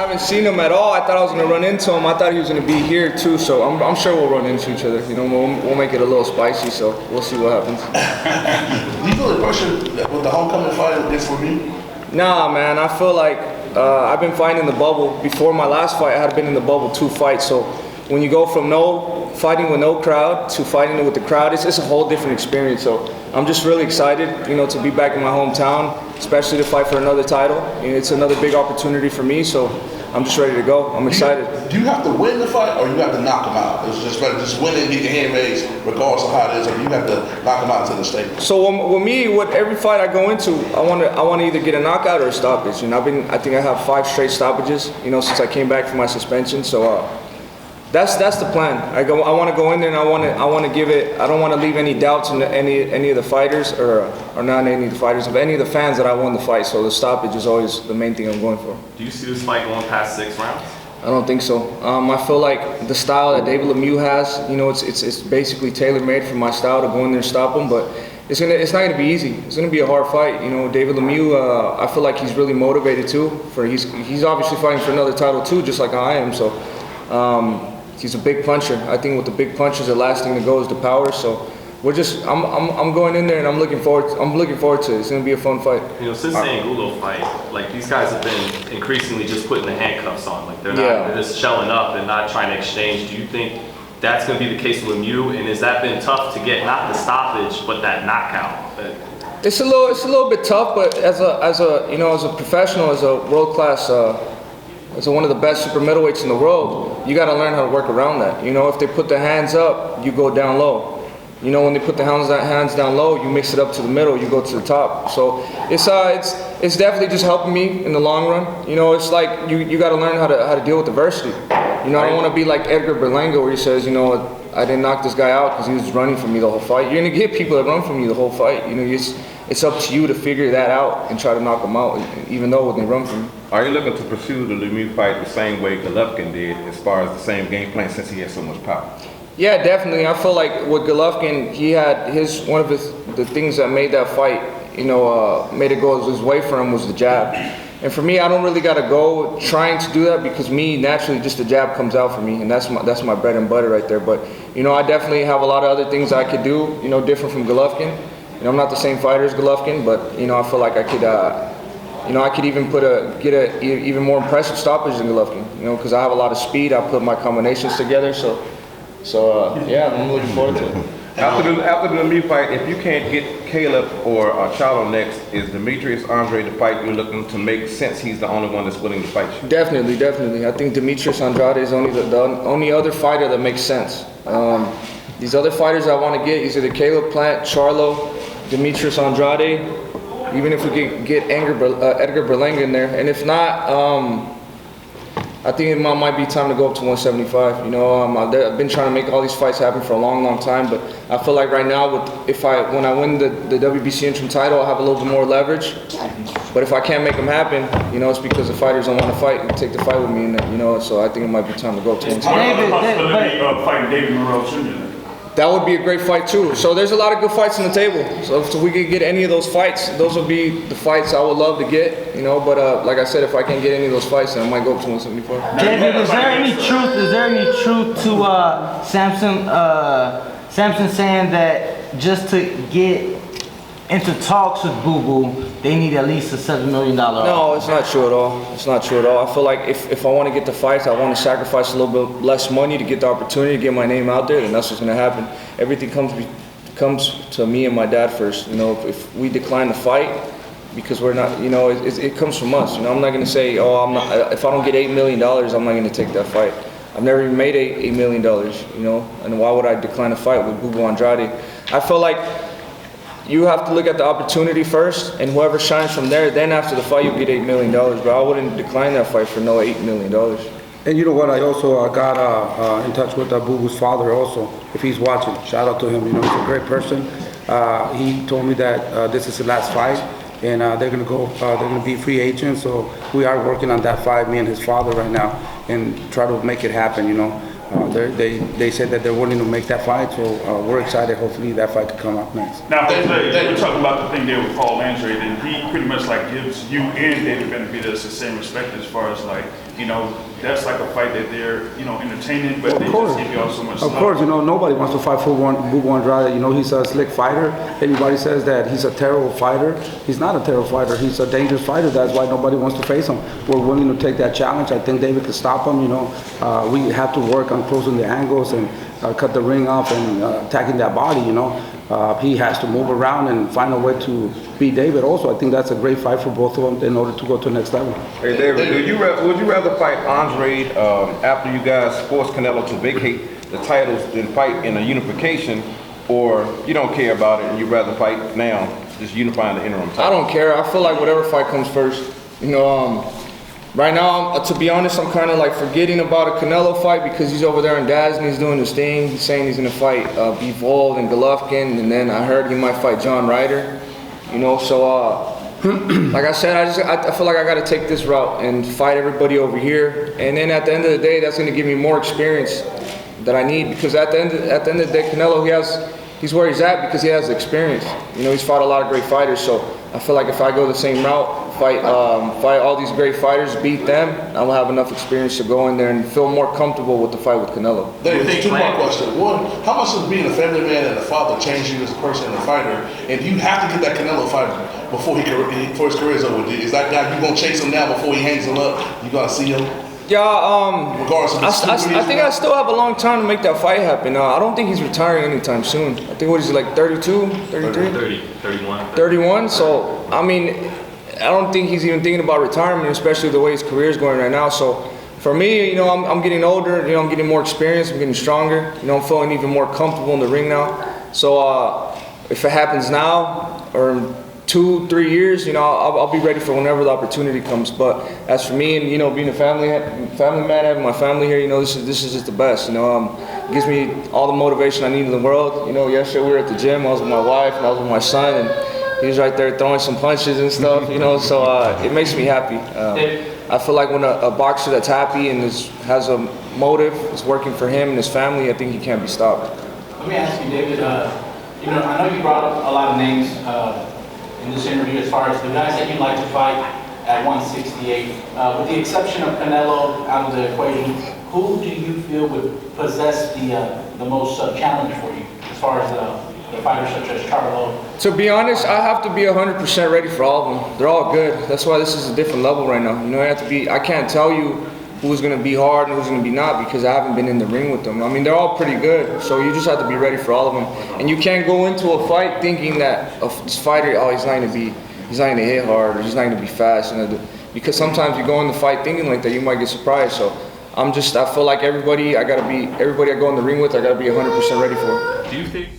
haven't seen him at all. I thought I was gonna run into him. I thought he was gonna be here too. So I'm sure we'll run into each other. You know, we'll make it a little spicy. So we'll see what happens. Do you feel the pressure with the homecoming fight is for me? Nah, man. I feel like I've been fighting in the bubble. Before my last fight, I had been in the bubble 2 fights. So when you go from fighting with no crowd to fighting with the crowd, it's a whole different experience. So I'm just really excited, you know, to be back in my hometown, especially to fight for another title. You know, it's another big opportunity for me. So I'm just ready to go. I'm excited. Do you have to win the fight, or you have to knock him out? It's just better just win and get your hand raised, regardless of how it is, or you have to knock him out to the state. So with me, with every fight I go into, I want to either get a knockout or a stoppage. And I think I have 5 straight stoppages, you know, since I came back from my suspension. So that's the plan. I want to go in there and I want to give it. I don't want to leave any doubts in any of the fighters or not any of the fighters, of any of the fans that I won the fight. So the stoppage is always the main thing I'm going for. Do you see this fight going past 6 rounds? I don't think so. I feel like the style that David Lemieux has, you know, it's basically tailor-made for my style to go in there and stop him. But it's not gonna be easy. It's gonna be a hard fight. You know, David Lemieux. I feel like he's really motivated too. He's obviously fighting for another title too, just like I am. So. He's a big puncher. I think with the big punches, the last thing to go is the power. So I'm going in there and I'm looking forward to it. It's gonna be a fun fight. You know, since the Angulo fight, like these guys have been increasingly just putting the handcuffs on. Like they're just shelling up and not trying to exchange. Do you think that's gonna be the case with Lemieux? And has that been tough to get, not the stoppage, but that knockout? It's a little bit tough, but as a professional, as a world class. As one of the best super middleweights in the world, you got to learn how to work around that. You know, if they put the hands up, you go down low. You know, when they put the hands down low, you mix it up to the middle, you go to the top. So it's definitely just helping me in the long run. You know, it's like you got to learn how to deal with adversity. You know, I don't want to be like Edgar Berlanga, where he says, you know, I didn't knock this guy out because he was running from me the whole fight. You're gonna get people that run from you the whole fight. You know, it's up to you to figure that out and try to knock them out, even though when they run from you. Are you looking to pursue the Lemieux fight the same way Golovkin did, as far as the same game plan, since he has so much power? Yeah, definitely. I feel like with Golovkin, he had one of the things that made that fight, you know, made it go his way for him was the jab. And for me, I don't really gotta go trying to do that because naturally, just the jab comes out for me, and that's my bread and butter right there. But you know, I definitely have a lot of other things I could do, you know, different from Golovkin. You know, I'm not the same fighter as Golovkin, but you know, I feel like I could, you know, I could even get a even more impressive stoppage than Golovkin. You know, because I have a lot of speed. I put my combinations together, so yeah, I'm looking forward to it. After the Lemieux fight, if you can't get Caleb or Charlo next, is Demetrius Andrade the fight you're looking to make, since he's the only one that's willing to fight you? Definitely. I think Demetrius Andrade is the only other fighter that makes sense. These other fighters I want to get is either Caleb Plant, Charlo, Demetrius Andrade. Even if we could get Edgar Berlanga in there, and if not, I think it might be time to go up to 175. You know, I've been trying to make all these fights happen for a long time, but I feel like right now, when I win the WBC interim title, I have a little bit more leverage. But if I can't make them happen, you know, it's because the fighters don't want to fight and take the fight with me, and you know, so I think it might be time to go up to 175. Fighting David Benavidez. That would be a great fight too. So there's a lot of good fights on the table. So if we could get any of those fights, those would be the fights I would love to get. You know, but like I said, if I can't get any of those fights, then I might go up to 175. David, is there any truth to Samson saying that just to get into talks with Boo Boo, they need at least a $7 million offer? No, it's not true at all. It's not true at all. I feel like if I want to get the fights, I want to sacrifice a little bit less money to get the opportunity to get my name out there, then that's what's going to happen. Everything comes to me and my dad first. You know, if we decline the fight, because we're not, you know, it comes from us. You know, I'm not going to say, oh, if I don't get $8 million, I'm not going to take that fight. I've never even made $8 million, you know, and why would I decline a fight with Boo Boo Andrade? I feel like you have to look at the opportunity first, and whoever shines from there, then after the fight, you get $8 million. But I wouldn't decline that fight for no $8 million. And you know what? I also got in touch with Boo Boo's father also, if he's watching. Shout out to him. You know, he's a great person. He told me that this is the last fight, and they're gonna be free agents. So we are working on that fight, me and his father right now, and try to make it happen. You know, they said that they're willing to make that fight, so we're excited. Hopefully that fight could come up next. Now, Jose, we're talking about the thing there with Paul Andrade, and he pretty much like gives you and David Benavidez the same respect as far as like, you know, that's like a fight that they're, you know, entertaining, but they just give y'all so much Of love. course, you know, nobody wants to fight for Bubu Andrade. You know, he's a slick fighter. Everybody says that he's a terrible fighter. He's not a terrible fighter. He's a dangerous fighter. That's why nobody wants to face him. We're willing to take that challenge. I think David can stop him, you know. We have to work on closing the angles and cut the ring off and attacking that body, you know. He has to move around and find a way to beat David also. I think that's a great fight for both of them in order to go to the next level. Hey David, would you rather fight Andrade after you guys force Canelo to vacate the titles than fight in a unification, or you don't care about it and you'd rather fight now, just unifying the interim title? I don't care. I feel like whatever fight comes first. You know, right now, to be honest, I'm kind of like forgetting about a Canelo fight because he's over there in DAZN, he's doing his thing. He's saying he's gonna fight Bivol and Golovkin, and then I heard he might fight John Ryder. You know, so like I said, I feel like I got to take this route and fight everybody over here, and then at the end of the day, that's gonna give me more experience that I need, because at the end of the day, Canelo, he's where he's at because he has the experience. You know, he's fought a lot of great fighters, so I feel like if I go the same route, fight all these great fighters, beat them, I'll have enough experience to go in there and feel more comfortable with the fight with Canelo. David, two more questions. One, how much does being a family man and a father change you as a person and a fighter? And you have to get that Canelo fight before his career is over. Is that guy, you gonna chase him now before he hangs him up? You gonna see him? Yeah, Regardless of I think I still have a long time to make that fight happen. I don't think he's retiring anytime soon. I think, what is he, like 32, 33? 30, 31. 31, so, I mean, I don't think he's even thinking about retirement, especially the way his career is going right now. So, for me, you know, I'm getting older, you know, I'm getting more experience, I'm getting stronger, you know, I'm feeling even more comfortable in the ring now. So, if it happens now, or 2-3 years, you know, I'll be ready for whenever the opportunity comes. But as for me, and you know, being a family man, having my family here, you know, this is just the best. You know, it gives me all the motivation I need in the world. You know, yesterday we were at the gym. I was with my wife and I was with my son, and he was right there throwing some punches and stuff. You know, so it makes me happy. I feel like when a boxer that's happy and has a motive, is working for him and his family, I think he can't be stopped. Let me ask you, David. You know, I know you brought up a lot of names in this interview as far as the guys that you'd like to fight at 168. With the exception of Canelo out of the equation, who do you feel would possess the most challenge for you as far as the fighters such as Charlo? To be honest, I have to be 100% ready for all of them. They're all good. That's why this is a different level right now. You know, I can't tell you who's going to be hard and who's going to be not, because I haven't been in the ring with them. I mean, they're all pretty good, so you just have to be ready for all of them. And you can't go into a fight thinking that this fighter, he's not going to hit hard, or he's not going to be fast. You know, because sometimes you go in the fight thinking like that, you might get surprised. So I feel like everybody I go in the ring with, I got to be 100% ready for. Do you think